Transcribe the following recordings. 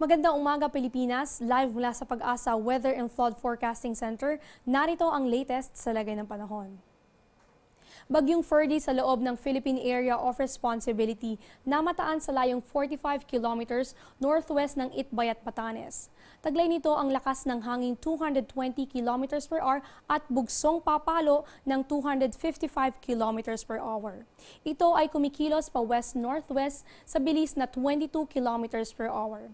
Magandang umaga Pilipinas, live mula sa Pag-asa Weather and Flood Forecasting Center, narito ang latest sa lagay ng panahon. Bagyong Ferdy sa loob ng Philippine Area of Responsibility namataan sa layong 45 kilometers northwest ng Itbayat, Batanes. Taglay nito ang lakas ng hangin 220 kilometers per hour at bugsong papalo ng 255 kilometers per hour. Ito ay kumikilos pa west-northwest sa bilis na 22 kilometers per hour.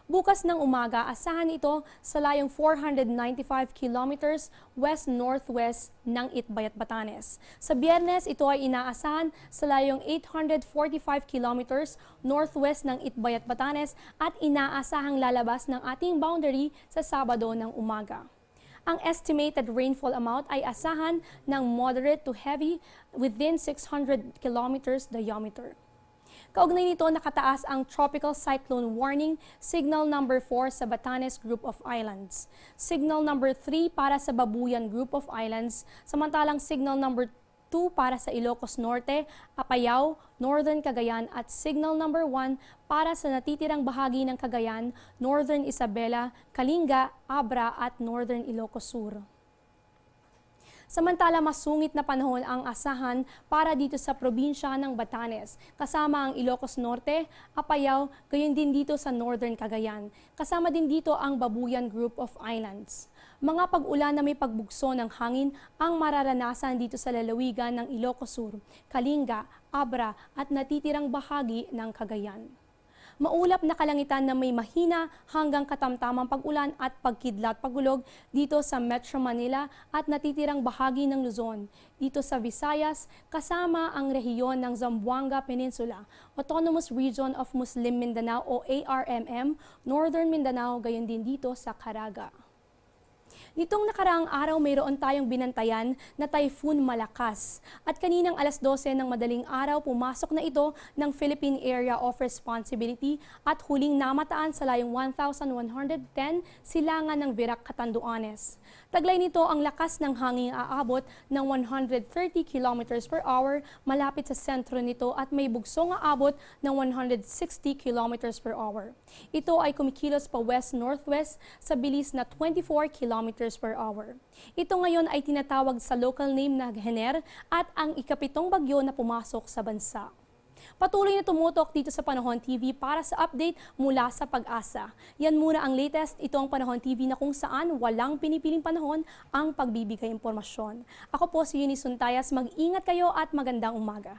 Bukas ng umaga, asahan ito sa layong 495 kilometers west-northwest ng Itbayat, Batanes. Sa Biyernes, ito ay inaasahan sa layong 845 kilometers northwest ng Itbayat, Batanes at inaasahang lalabas ng ating boundary sa Sabado ng umaga. Ang estimated rainfall amount ay asahan ng moderate to heavy within 600 kilometers diameter. Kaugnay nito, nakataas ang Tropical Cyclone Warning Signal number 4 sa Batanes Group of Islands, Signal number 3 para sa Babuyan Group of Islands, samantalang Signal number 2 para sa Ilocos Norte, Apayao, Northern Cagayan at Signal number 1 para sa natitirang bahagi ng Cagayan, Northern Isabela, Kalinga, Abra at Northern Ilocos Sur. Samantala, masungit na panahon ang asahan para dito sa probinsya ng Batanes, kasama ang Ilocos Norte, Apayao, gayon din dito sa Northern Cagayan. Kasama din dito ang Babuyan Group of Islands. Mga pag-ulan na may pagbugso ng hangin ang mararanasan dito sa lalawigan ng Ilocos Sur, Kalinga, Abra at natitirang bahagi ng Cagayan. Maulap na kalangitan na may mahina hanggang katamtamang pag-ulan at pagkidlat-pagulog dito sa Metro Manila at natitirang bahagi ng Luzon. Dito sa Visayas, kasama ang rehiyon ng Zamboanga Peninsula, Autonomous Region of Muslim Mindanao o ARMM, Northern Mindanao, gayon din dito sa Caraga. Nitong nakaraang araw, mayroon tayong binantayan na Typhoon Malakas. At kaninang alas 12 ng madaling araw, pumasok na ito ng Philippine Area of Responsibility at huling namataan sa layong 1,110 silangan ng Virac, Catanduanes. Taglay nito ang lakas ng hangin aabot ng 130 kilometers per hour malapit sa sentro nito at may bugsong aabot ng 160 kilometers per hour. Ito ay kumikilos pa west-northwest sa bilis na 24 kilometers per hour. Ito ngayon ay tinatawag sa local name na Gener at ang ikapitong bagyo na pumasok sa bansa. Patuloy na tumutok dito sa Panahon TV para sa update mula sa Pag-asa. Yan muna ang latest, ito ang Panahon TV na kung saan walang pinipiling panahon ang pagbibigay impormasyon. Ako po si Eunice Suntayas, mag-ingat kayo at magandang umaga.